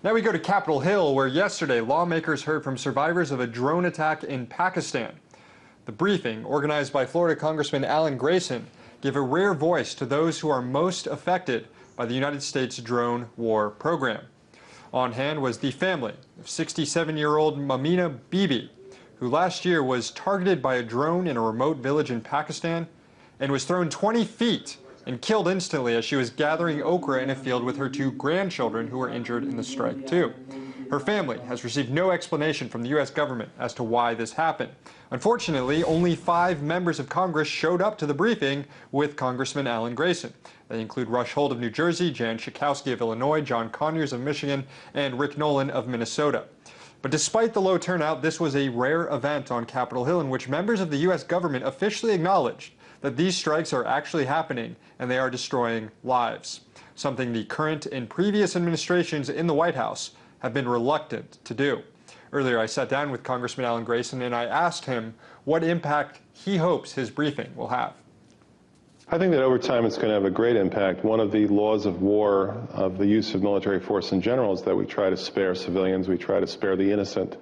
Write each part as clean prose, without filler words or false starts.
Now we go to Capitol Hill, where yesterday lawmakers heard from survivors of a drone attack in Pakistan. The briefing, organized by Florida Congressman Grayson Drone, gave a rare voice to those who are most affected by the United States drone war program. On hand was the family of 67-year-old Mamina Bibi, who last year was targeted by a drone in a remote village in Pakistan and was thrown 20 feet and killed instantly as she was gathering okra in a field with her two grandchildren who were injured in the strike too. Her family has received no explanation from the U.S. government as to why this happened. Unfortunately, only 5 members of Congress showed up to the briefing with Congressman Grayson. They include Rush Holt of New Jersey, Jan Schakowsky of Illinois, John Conyers of Michigan, and Rick Nolan of Minnesota. But despite the low turnout, this was a rare event on Capitol Hill in which members of the U.S. government officially acknowledged that these strikes are actually happening and they are destroying lives, something the current and previous administrations in the White House have been reluctant to do. Earlier, I sat down with Congressman Grayson and I asked him what impact he hopes his briefing will have. I think that over time it's going to have a great impact. One of the laws of war, of the use of military force in general, is that we try to spare civilians, we try to spare the innocent.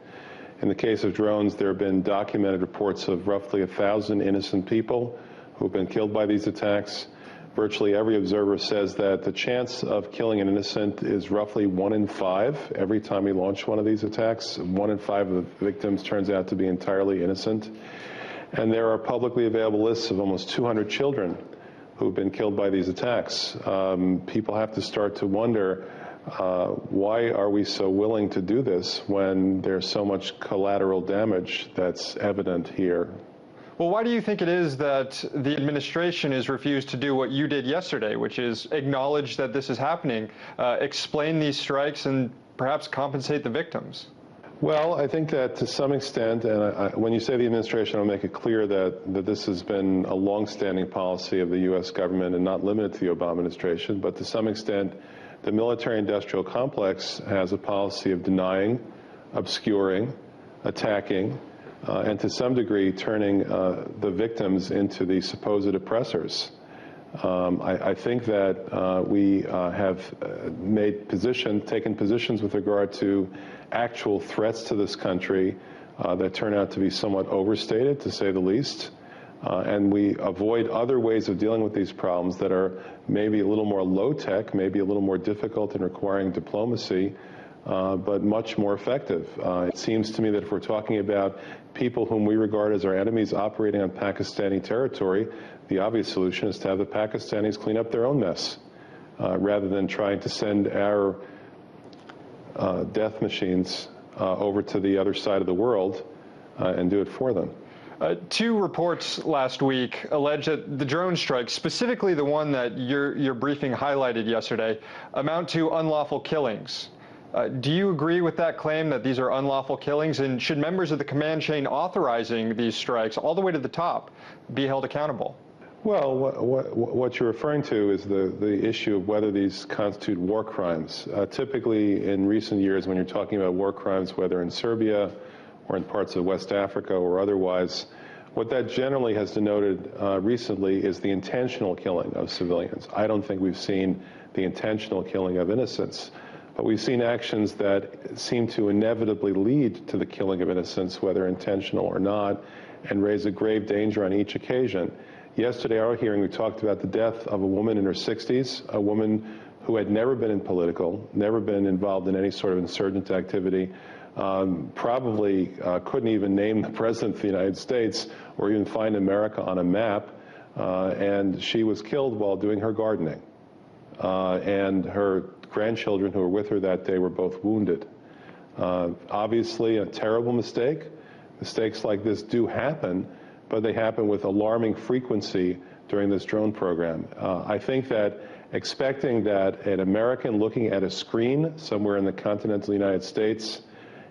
In the case of drones, there have been documented reports of roughly 1,000 innocent people who have been killed by these attacks. Virtually every observer says that the chance of killing an innocent is roughly 1 in 5 every time we launch one of these attacks. 1 in 5 of the victims turns out to be entirely innocent. And there are publicly available lists of almost 200 children who've been killed by these attacks. People have to start to wonder, why are we so willing to do this when there's so much collateral damage that's evident here? Well, why do you think it is that the administration has refused to do what you did yesterday, which is acknowledge that this is happening, explain these strikes, and perhaps compensate the victims? Well, I think that to some extent, and when you say the administration, I'll make it clear that this has been a long-standing policy of the U.S. government and not limited to the Obama administration, but to some extent, the military-industrial complex has a policy of denying, obscuring, attacking, and to some degree turning the victims into the supposed oppressors. I think that we have taken positions with regard to actual threats to this country that turn out to be somewhat overstated, to say the least. And we avoid other ways of dealing with these problems that are maybe a little more low-tech, maybe a little more difficult in requiring diplomacy, but much more effective. It seems to me that if we're talking about people whom we regard as our enemies operating on Pakistani territory, the obvious solution is to have the Pakistanis clean up their own mess, rather than trying to send our death machines over to the other side of the world and do it for them. 2 reports last week allege that the drone strikes, specifically the one that your briefing highlighted yesterday, amount to unlawful killings. Do you agree with that claim that these are unlawful killings, and should members of the command chain authorizing these strikes all the way to the top be held accountable? Well, what you're referring to is the issue of whether these constitute war crimes. Typically, in recent years, when you're talking about war crimes, whether in Serbia or in parts of West Africa or otherwise, what that generally has denoted recently is the intentional killing of civilians. I don't think we've seen the intentional killing of innocents. But we've seen actions that seem to inevitably lead to the killing of innocents, whether intentional or not, and raise a grave danger on each occasion. Yesterday, our hearing, we talked about the death of a woman in her 60s, a woman who had never been in political, never been involved in any sort of insurgent activity, probably couldn't even name the President of the United States or even find America on a map, and she was killed while doing her gardening. And her grandchildren who were with her that day were both wounded. Obviously a terrible mistake. Mistakes like this do happen, but they happen with alarming frequency during this drone program. I think that expecting that an American looking at a screen somewhere in the continental United States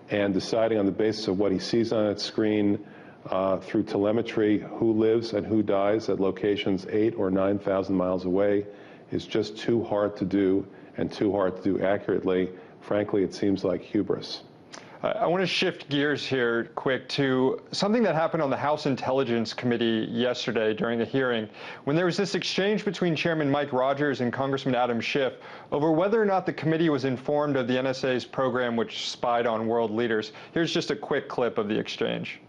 and deciding on the basis of what he sees on that screen through telemetry who lives and who dies at locations 8,000 or 9,000 miles away is just too hard to do and too hard to do accurately. Frankly, it seems like hubris. I want to shift gears here quick to something that happened on the House Intelligence Committee yesterday during the hearing, when there was this exchange between Chairman Mike Rogers and Congressman Adam Schiff over whether or not the committee was informed of the NSA's program which spied on world leaders. Here's just a quick clip of the exchange.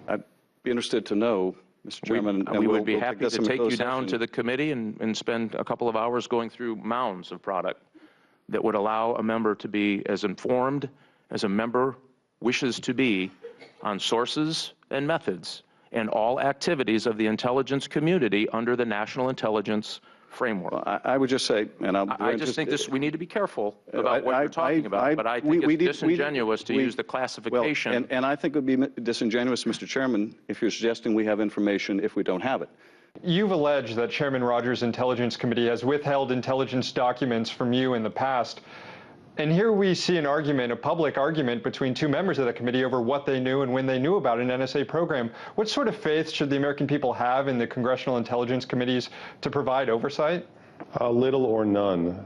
I'd be interested to know, Mr. Chairman. We would be happy to take you down to the committee and spend a couple of hours going through mounds of product that would allow a member to be as informed as a member wishes to be on sources and methods and all activities of the intelligence community under the national intelligence framework. Well, I would just say, and I just think we need to be careful about what you're talking about, but I think it's disingenuous to use the classification. Well, and I think it would be disingenuous, Mr. Chairman, if you're suggesting we have information if we don't have it. You've alleged that Chairman Rogers' Intelligence Committee has withheld intelligence documents from you in the past. And here we see an argument, a public argument between two members of the committee over what they knew and when they knew about an NSA program. What sort of faith should the American people have in the congressional intelligence committees to provide oversight? Little or none.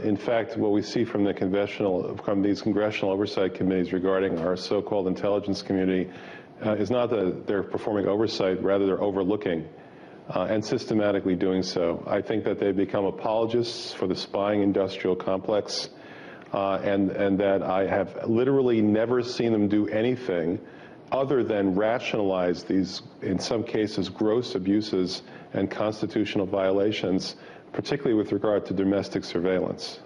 In fact, what we see from these congressional oversight committees regarding our so-called intelligence community is not that they're performing oversight, rather they're overlooking and systematically doing so. I think that they've become apologists for the spying industrial complex. And that I have literally never seen them do anything other than rationalize these, in some cases, gross abuses and constitutional violations, particularly with regard to domestic surveillance.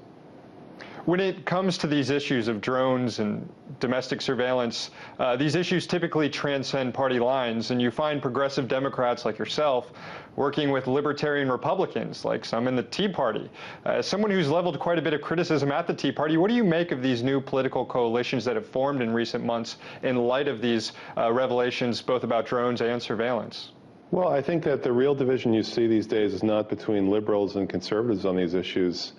When it comes to these issues of drones and domestic surveillance, these issues typically transcend party lines, and you find progressive Democrats like yourself working with libertarian Republicans, like some in the Tea Party. As someone who's leveled quite a bit of criticism at the Tea Party, what do you make of these new political coalitions that have formed in recent months in light of these revelations, both about drones and surveillance? Well, I think that the real division you see these days is not between liberals and conservatives on these issues,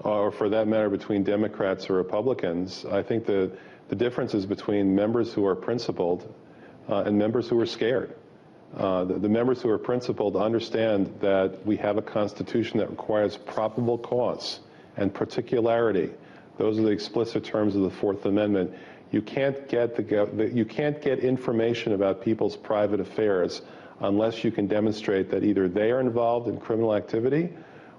or for that matter, between Democrats or Republicans. I think the difference is between members who are principled and members who are scared. The members who are principled understand that we have a Constitution that requires probable cause and particularity. Those are the explicit terms of the Fourth Amendment. You can't get information about people's private affairs unless you can demonstrate that either they are involved in criminal activity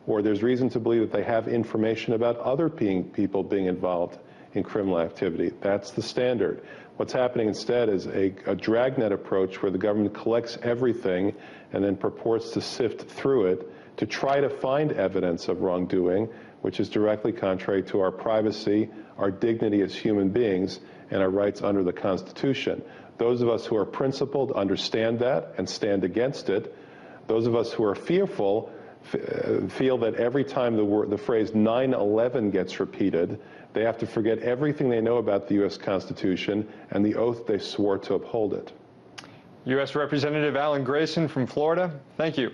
or there's reason to believe that they have information about other people being involved in criminal activity. That's the standard. What's happening instead is a dragnet approach where the government collects everything and then purports to sift through it to try to find evidence of wrongdoing, which is directly contrary to our privacy, our dignity as human beings, and our rights under the Constitution. Those of us who are principled understand that and stand against it. Those of us who are fearful feel that every time the phrase 9/11 gets repeated, they have to forget everything they know about the U.S. Constitution and the oath they swore to uphold it. U.S. Representative Alan Grayson from Florida, thank you.